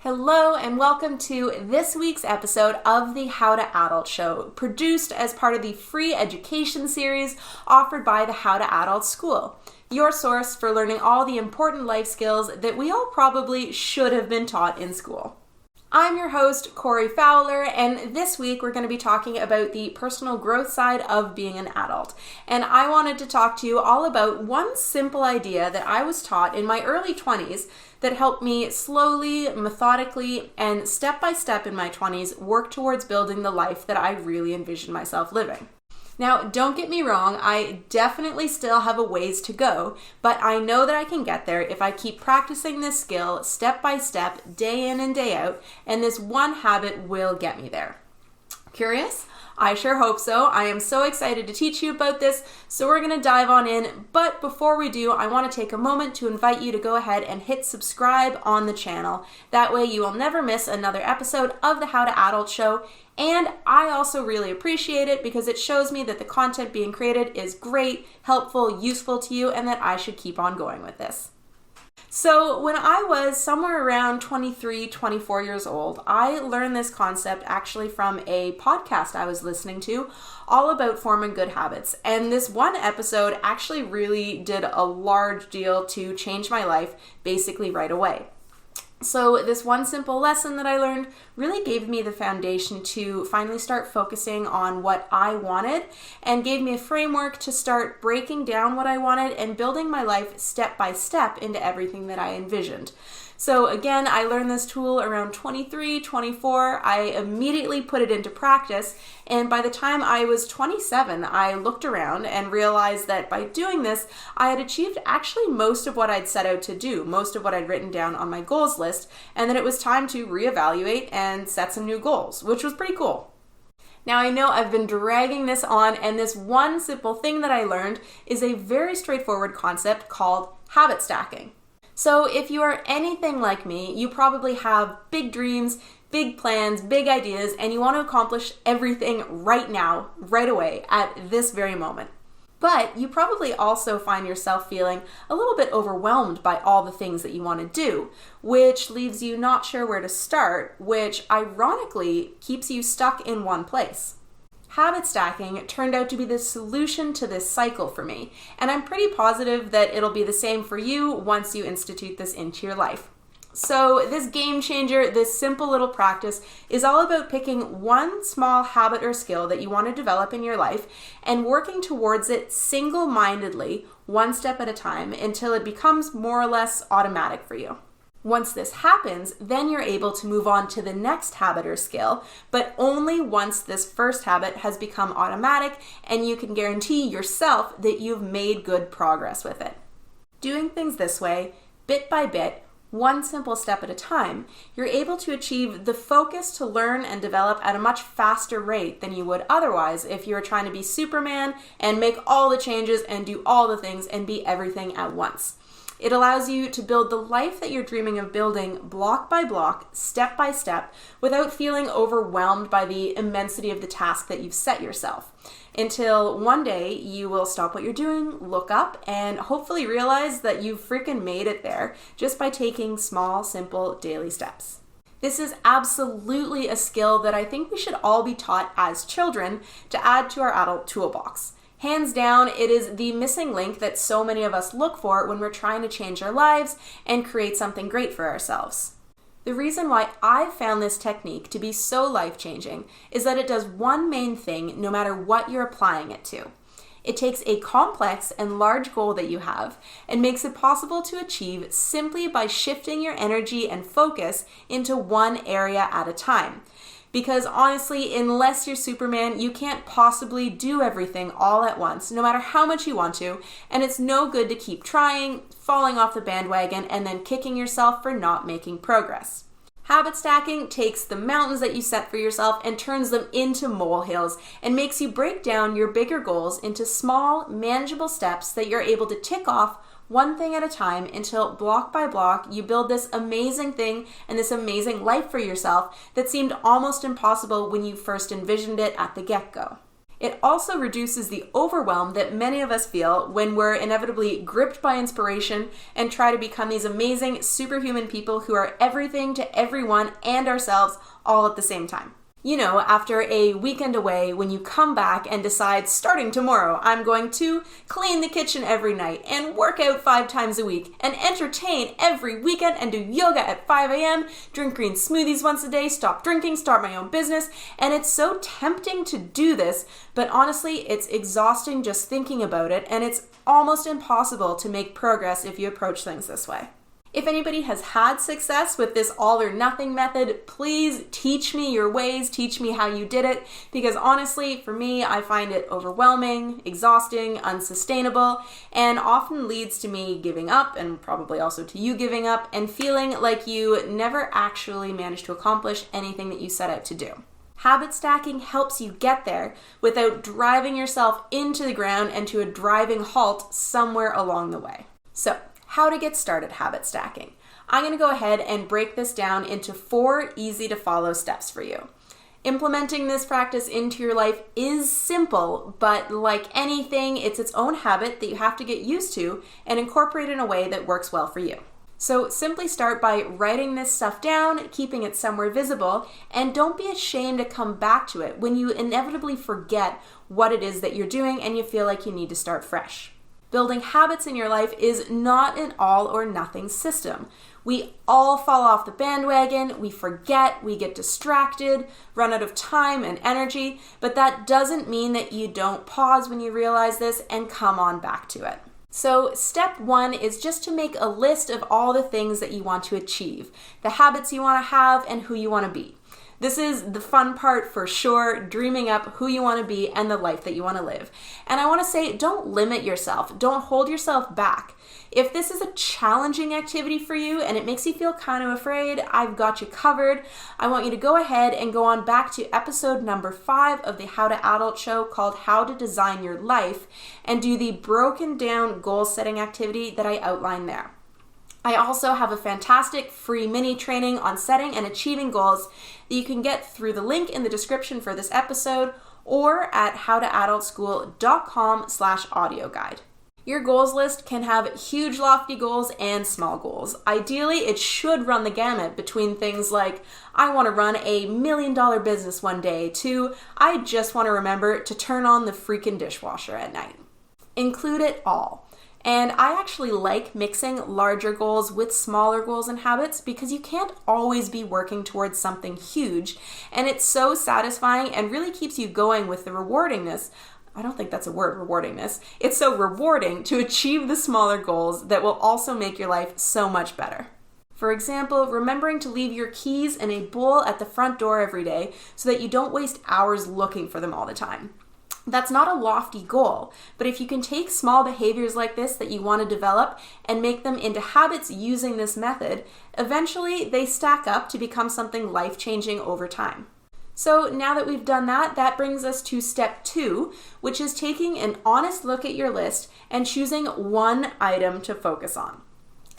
Hello and welcome to this week's episode of the How to Adult Show, produced as part of the free education series offered by the How to Adult School, your source for learning all the important life skills that we all probably should have been taught in school. I'm your host, Corey Fowler, and this week we're going to be talking about the personal growth side of being an adult. And I wanted to talk to you all about one simple idea that I was taught in my early 20s that helped me slowly, methodically, and step by step in my 20s work towards building the life that I really envisioned myself living. Now, don't get me wrong, I definitely still have a ways to go, but I know that I can get there if I keep practicing this skill step by step, day in and day out, and this one habit will get me there. Curious? I sure hope so. I am so excited to teach you about this, so we're going to dive on in. But before we do, I want to take a moment to invite you to go ahead and hit subscribe on the channel. That way you will never miss another episode of the How to Adult Show. And I also really appreciate it because it shows me that the content being created is great, helpful, useful to you, and that I should keep on going with this. So when I was somewhere around 23, 24 years old, I learned this concept actually from a podcast I was listening to all about forming good habits. And this one episode actually really did a large deal to change my life basically right away. So this one simple lesson that I learned really gave me the foundation to finally start focusing on what I wanted and gave me a framework to start breaking down what I wanted and building my life step by step into everything that I envisioned. So again, I learned this tool around 23, 24. I immediately put it into practice, and by the time I was 27, I looked around and realized that by doing this, I had achieved actually most of what I'd set out to do, most of what I'd written down on my goals list, and then it was time to reevaluate and set some new goals, which was pretty cool. Now I know I've been dragging this on, and this one simple thing that I learned is a very straightforward concept called habit stacking. So if you are anything like me, you probably have big dreams, big plans, big ideas, and you want to accomplish everything right now, right away, at this very moment. But you probably also find yourself feeling a little bit overwhelmed by all the things that you want to do, which leaves you not sure where to start, which ironically keeps you stuck in one place. Habit stacking turned out to be the solution to this cycle for me, and I'm pretty positive that it'll be the same for you once you institute this into your life. So this game changer, this simple little practice, is all about picking one small habit or skill that you want to develop in your life and working towards it single-mindedly, one step at a time, until it becomes more or less automatic for you. Once this happens, then you're able to move on to the next habit or skill, but only once this first habit has become automatic and you can guarantee yourself that you've made good progress with it. Doing things this way, bit by bit, one simple step at a time, you're able to achieve the focus to learn and develop at a much faster rate than you would otherwise if you were trying to be Superman and make all the changes and do all the things and be everything at once. It allows you to build the life that you're dreaming of building block by block, step by step, without feeling overwhelmed by the immensity of the task that you've set yourself. Until one day you will stop what you're doing, look up, and hopefully realize that you've freaking made it there just by taking small, simple daily steps. This is absolutely a skill that I think we should all be taught as children to add to our adult toolbox. Hands down, it is the missing link that so many of us look for when we're trying to change our lives and create something great for ourselves. The reason why I've found this technique to be so life-changing is that it does one main thing no matter what you're applying it to. It takes a complex and large goal that you have and makes it possible to achieve simply by shifting your energy and focus into one area at a time. Because honestly, unless you're Superman, you can't possibly do everything all at once, no matter how much you want to, and it's no good to keep trying, falling off the bandwagon, and then kicking yourself for not making progress. Habit stacking takes the mountains that you set for yourself and turns them into molehills and makes you break down your bigger goals into small, manageable steps that you're able to tick off one thing at a time until block by block you build this amazing thing and this amazing life for yourself that seemed almost impossible when you first envisioned it at the get-go. It also reduces the overwhelm that many of us feel when we're inevitably gripped by inspiration and try to become these amazing superhuman people who are everything to everyone and ourselves all at the same time. You know, after a weekend away, when you come back and decide, starting tomorrow, I'm going to clean the kitchen every night and work out 5 times a week and entertain every weekend and do yoga at 5 a.m., drink green smoothies once a day, stop drinking, start my own business. And it's so tempting to do this, but honestly, it's exhausting just thinking about it, and it's almost impossible to make progress if you approach things this way. If anybody has had success with this all or nothing method, please teach me your ways, teach me how you did it, because honestly, for me, I find it overwhelming, exhausting, unsustainable, and often leads to me giving up, and probably also to you giving up, and feeling like you never actually managed to accomplish anything that you set out to do. Habit stacking helps you get there without driving yourself into the ground and to a driving halt somewhere along the way. So, how to get started habit stacking. I'm going to go ahead and break this down into 4 easy to follow steps for you. Implementing this practice into your life is simple, but like anything, it's its own habit that you have to get used to and incorporate in a way that works well for you. So simply start by writing this stuff down, keeping it somewhere visible, and don't be ashamed to come back to it when you inevitably forget what it is that you're doing and you feel like you need to start fresh. Building habits in your life is not an all or nothing system. We all fall off the bandwagon, we forget, we get distracted, run out of time and energy, but that doesn't mean that you don't pause when you realize this and come on back to it. So step 1 is just to make a list of all the things that you want to achieve, the habits you want to have, and who you want to be. This is the fun part for sure, dreaming up who you want to be and the life that you want to live. And I want to say, don't limit yourself. Don't hold yourself back. If this is a challenging activity for you and it makes you feel kind of afraid, I've got you covered. I want you to go ahead and go on back to episode number 5 of the How to Adult show called How to Design Your Life and do the broken down goal setting activity that I outlined there. I also have a fantastic free mini training on setting and achieving goals that you can get through the link in the description for this episode or at howtoadultschool.com/audio guide. Your goals list can have huge lofty goals and small goals. Ideally, it should run the gamut between things like, I want to run a $1 million business one day, to I just want to remember to turn on the freaking dishwasher at night. Include it all. And I actually like mixing larger goals with smaller goals and habits because you can't always be working towards something huge, and it's so satisfying and really keeps you going with the rewardingness. I don't think that's a word, rewardingness. It's so rewarding to achieve the smaller goals that will also make your life so much better. For example, remembering to leave your keys in a bowl at the front door every day so that you don't waste hours looking for them all the time. That's not a lofty goal, but if you can take small behaviors like this that you want to develop and make them into habits using this method, eventually they stack up to become something life-changing over time. So now that we've done that, that brings us to step 2, which is taking an honest look at your list and choosing one item to focus on.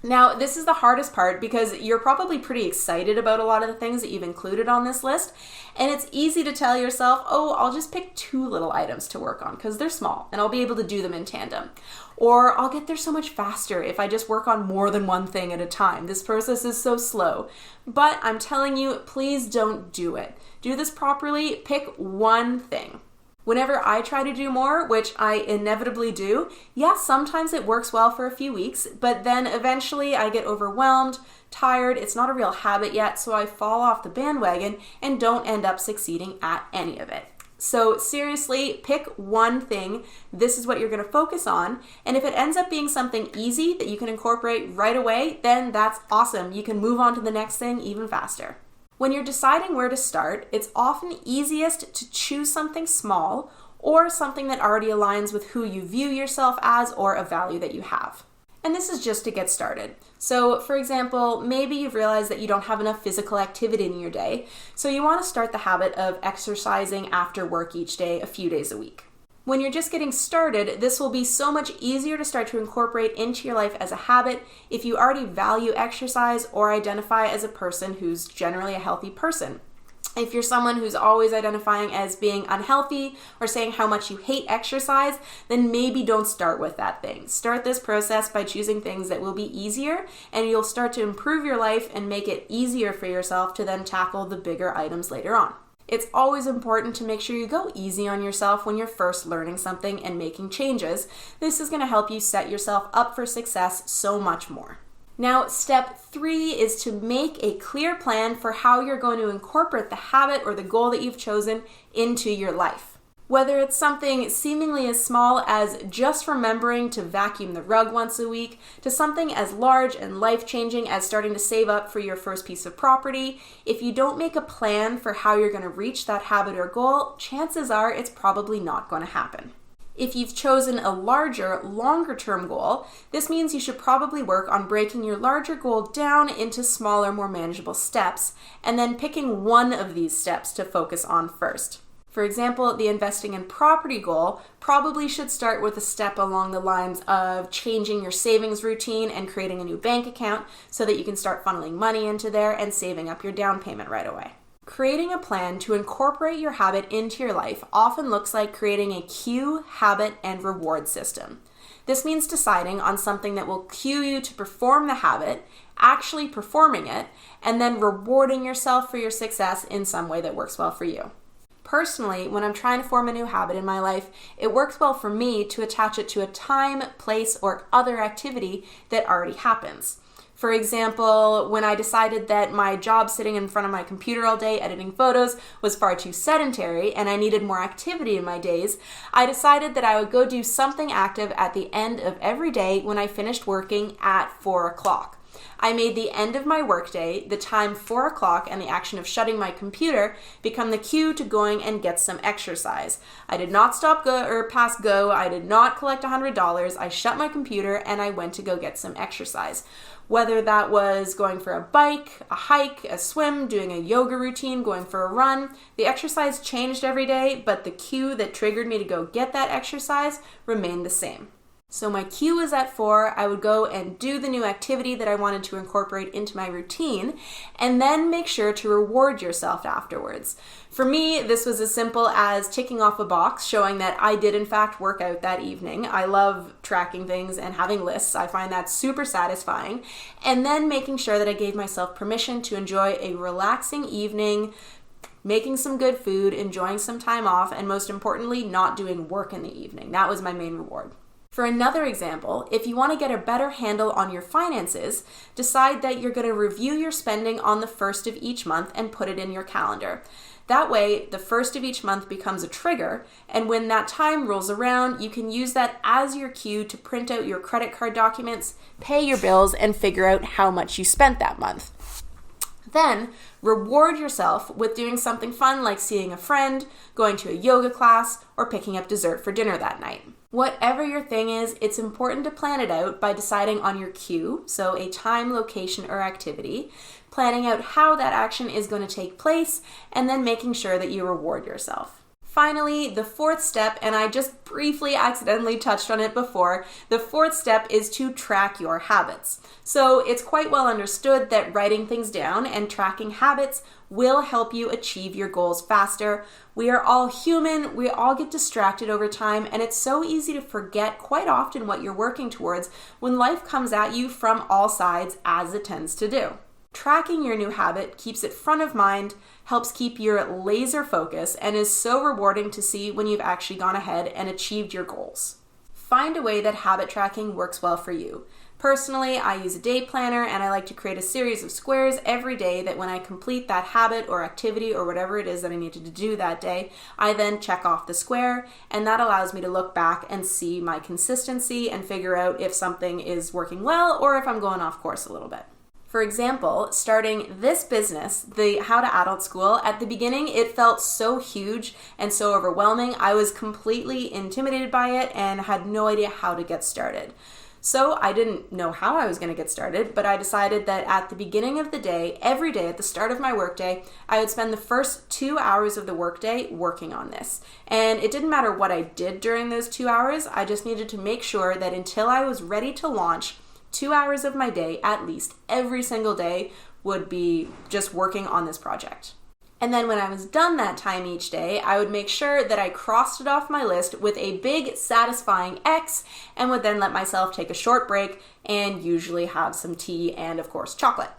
Now, this is the hardest part because you're probably pretty excited about a lot of the things that you've included on this list, and it's easy to tell yourself, oh, I'll just pick 2 little items to work on because they're small and I'll be able to do them in tandem. Or I'll get there so much faster if I just work on more than one thing at a time. This process is so slow. But I'm telling you, please don't do it. Do this properly, pick one thing. Whenever I try to do more, which I inevitably do, yes, sometimes it works well for a few weeks, but then eventually I get overwhelmed, tired, it's not a real habit yet, so I fall off the bandwagon and don't end up succeeding at any of it. So seriously, pick one thing. This is what you're going to focus on. And if it ends up being something easy that you can incorporate right away, then that's awesome. You can move on to the next thing even faster. When you're deciding where to start, it's often easiest to choose something small or something that already aligns with who you view yourself as or a value that you have. And this is just to get started. So, for example, maybe you've realized that you don't have enough physical activity in your day, so you want to start the habit of exercising after work each day a few days a week. When you're just getting started, this will be so much easier to start to incorporate into your life as a habit if you already value exercise or identify as a person who's generally a healthy person. If you're someone who's always identifying as being unhealthy or saying how much you hate exercise, then maybe don't start with that thing. Start this process by choosing things that will be easier, and you'll start to improve your life and make it easier for yourself to then tackle the bigger items later on. It's always important to make sure you go easy on yourself when you're first learning something and making changes. This is going to help you set yourself up for success so much more. Now, step 3 is to make a clear plan for how you're going to incorporate the habit or the goal that you've chosen into your life. Whether it's something seemingly as small as just remembering to vacuum the rug once a week, to something as large and life-changing as starting to save up for your first piece of property, if you don't make a plan for how you're going to reach that habit or goal, chances are it's probably not going to happen. If you've chosen a larger, longer-term goal, this means you should probably work on breaking your larger goal down into smaller, more manageable steps, and then picking one of these steps to focus on first. For example, the investing in property goal probably should start with a step along the lines of changing your savings routine and creating a new bank account so that you can start funneling money into there and saving up your down payment right away. Creating a plan to incorporate your habit into your life often looks like creating a cue, habit, and reward system. This means deciding on something that will cue you to perform the habit, actually performing it, and then rewarding yourself for your success in some way that works well for you. Personally, when I'm trying to form a new habit in my life, it works well for me to attach it to a time, place, or other activity that already happens. For example, when I decided that my job sitting in front of my computer all day editing photos was far too sedentary and I needed more activity in my days, I decided that I would go do something active at the end of every day when I finished working at 4 o'clock. I made the end of my workday, the time 4 o'clock, and the action of shutting my computer become the cue to going and get some exercise. I did not stop past go. I did not collect $100. I shut my computer and I went to go get some exercise. Whether that was going for a bike, a hike, a swim, doing a yoga routine, going for a run, the exercise changed every day, but the cue that triggered me to go get that exercise remained the same. So my cue was at 4, I would go and do the new activity that I wanted to incorporate into my routine, and then make sure to reward yourself afterwards. For me, this was as simple as ticking off a box showing that I did in fact work out that evening. I love tracking things and having lists. I find that super satisfying. And then making sure that I gave myself permission to enjoy a relaxing evening, making some good food, enjoying some time off, and most importantly, not doing work in the evening. That was my main reward. For another example, if you want to get a better handle on your finances, decide that you're going to review your spending on the first of each month and put it in your calendar. That way, the first of each month becomes a trigger, and when that time rolls around, you can use that as your cue to print out your credit card documents, pay your bills, and figure out how much you spent that month. Then, reward yourself with doing something fun like seeing a friend, going to a yoga class, or picking up dessert for dinner that night. Whatever your thing is, it's important to plan it out by deciding on your cue, so a time, location, or activity, planning out how that action is going to take place, and then making sure that you reward yourself. Finally, the fourth step, and I just briefly accidentally touched on it before, the fourth step is to track your habits. So it's quite well understood that writing things down and tracking habits will help you achieve your goals faster. We are all human, we all get distracted over time, and it's so easy to forget quite often what you're working towards when life comes at you from all sides, as it tends to do. Tracking your new habit keeps it front of mind, helps keep your laser focus, and is so rewarding to see when you've actually gone ahead and achieved your goals. Find a way that habit tracking works well for you. Personally, I use a day planner and I like to create a series of squares every day that when I complete that habit or activity or whatever it is that I needed to do that day, I then check off the square, and that allows me to look back and see my consistency and figure out if something is working well or if I'm going off course a little bit. For example, starting this business, the How to Adult School, at the beginning it felt so huge and so overwhelming. I was completely intimidated by it and had no idea how to get started. So I didn't know how I was going to get started, but I decided that at the beginning of the day, every day at the start of my workday, I would spend the first 2 hours of the workday working on this. And it didn't matter what I did during those 2 hours, I just needed to make sure that until I was ready to launch, 2 hours of my day, at least every single day, would be just working on this project. And then when I was done that time each day, I would make sure that I crossed it off my list with a big satisfying X and would then let myself take a short break and usually have some tea and, of course, chocolate.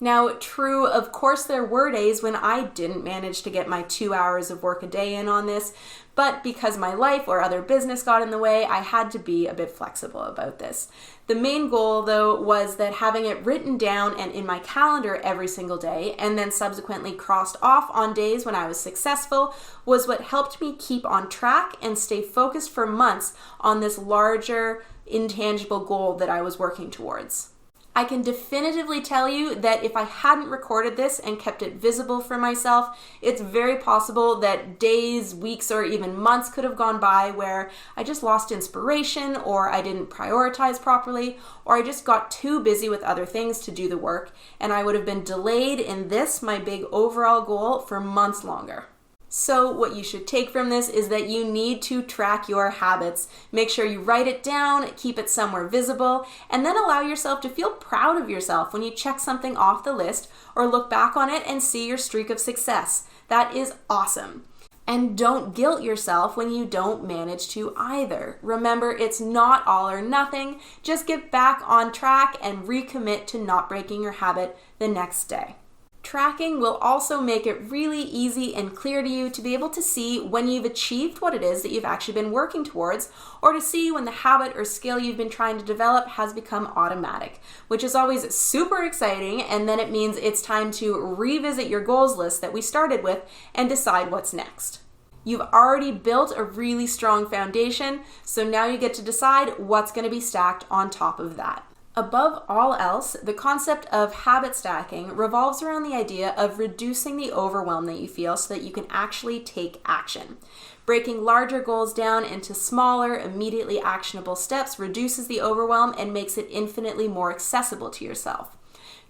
Now, true, of course, there were days when I didn't manage to get my 2 hours of work a day in on this, but because my life or other business got in the way, I had to be a bit flexible about this. The main goal, though, was that having it written down and in my calendar every single day, and then subsequently crossed off on days when I was successful, was what helped me keep on track and stay focused for months on this larger, intangible goal that I was working towards. I can definitively tell you that if I hadn't recorded this and kept it visible for myself, it's very possible that days, weeks, or even months could have gone by where I just lost inspiration, or I didn't prioritize properly, or I just got too busy with other things to do the work, and I would have been delayed in this, my big overall goal, for months longer. So what you should take from this is that you need to track your habits. Make sure you write it down, keep it somewhere visible, and then allow yourself to feel proud of yourself when you check something off the list or look back on it and see your streak of success. That is awesome. And don't guilt yourself when you don't manage to either. Remember, it's not all or nothing. Just get back on track and recommit to not breaking your habit the next day. Tracking will also make it really easy and clear to you to be able to see when you've achieved what it is that you've actually been working towards, or to see when the habit or skill you've been trying to develop has become automatic, which is always super exciting, and then it means it's time to revisit your goals list that we started with and decide what's next. You've already built a really strong foundation, so now you get to decide what's going to be stacked on top of that. Above all else, the concept of habit stacking revolves around the idea of reducing the overwhelm that you feel so that you can actually take action. Breaking larger goals down into smaller, immediately actionable steps reduces the overwhelm and makes it infinitely more accessible to yourself.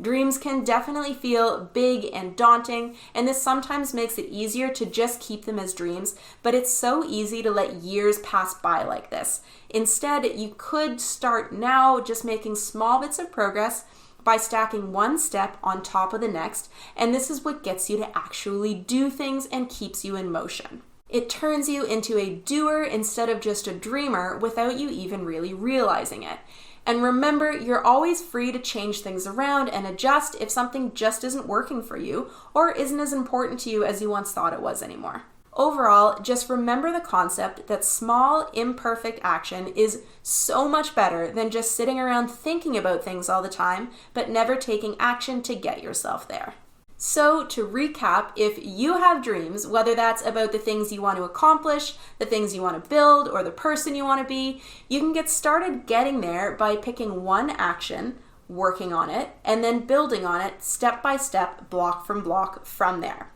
Dreams can definitely feel big and daunting, and this sometimes makes it easier to just keep them as dreams, but it's so easy to let years pass by like this. Instead, you could start now just making small bits of progress by stacking one step on top of the next, and this is what gets you to actually do things and keeps you in motion. It turns you into a doer instead of just a dreamer without you even really realizing it. And remember, you're always free to change things around and adjust if something just isn't working for you or isn't as important to you as you once thought it was anymore. Overall, just remember the concept that small, imperfect action is so much better than just sitting around thinking about things all the time, but never taking action to get yourself there. So to recap, if you have dreams, whether that's about the things you want to accomplish, the things you want to build, or the person you want to be, you can get started getting there by picking one action, working on it, and then building on it step by step, block from there.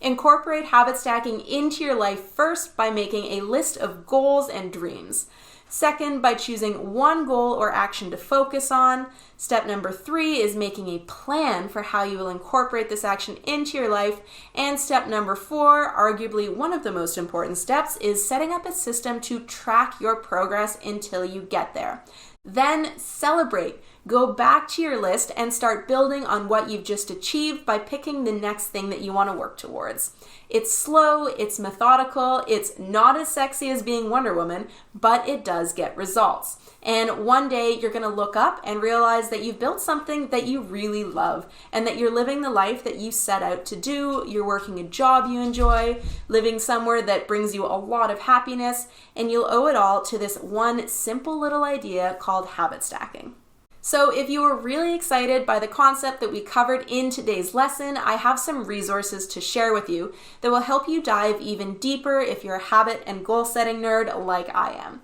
Incorporate habit stacking into your life first by making a list of goals and dreams. Second, by choosing one goal or action to focus on. Step number 3 is making a plan for how you will incorporate this action into your life. And step number 4, arguably one of the most important steps, is setting up a system to track your progress until you get there. Then celebrate. Go back to your list and start building on what you've just achieved by picking the next thing that you want to work towards. It's slow, it's methodical, it's not as sexy as being Wonder Woman, but it does get results. And one day you're going to look up and realize that you've built something that you really love and that you're living the life that you set out to do. You're working a job you enjoy, living somewhere that brings you a lot of happiness, and you'll owe it all to this one simple little idea called habit stacking. So if you were really excited by the concept that we covered in today's lesson, I have some resources to share with you that will help you dive even deeper if you're a habit and goal setting nerd like I am.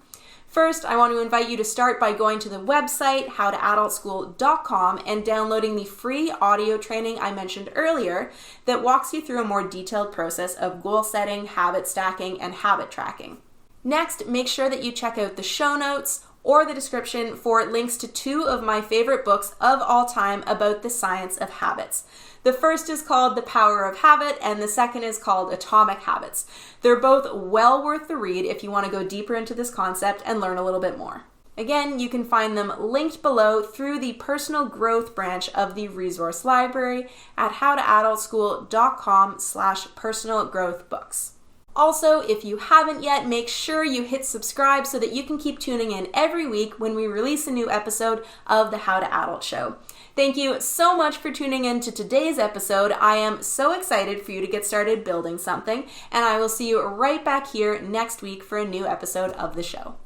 First, I want to invite you to start by going to the website howtoadultschool.com and downloading the free audio training I mentioned earlier that walks you through a more detailed process of goal setting, habit stacking, and habit tracking. Next, make sure that you check out the show notes or the description for links to 2 of my favorite books of all time about the science of habits. The first is called The Power of Habit, and the second is called Atomic Habits. They're both well worth the read if you want to go deeper into this concept and learn a little bit more. Again, you can find them linked below through the personal growth branch of the resource library at howtoadultschool.com/personalgrowthbooks. Also, if you haven't yet, make sure you hit subscribe so that you can keep tuning in every week when we release a new episode of the How to Adult Show. Thank you so much for tuning in to today's episode. I am so excited for you to get started building something, and I will see you right back here next week for a new episode of the show.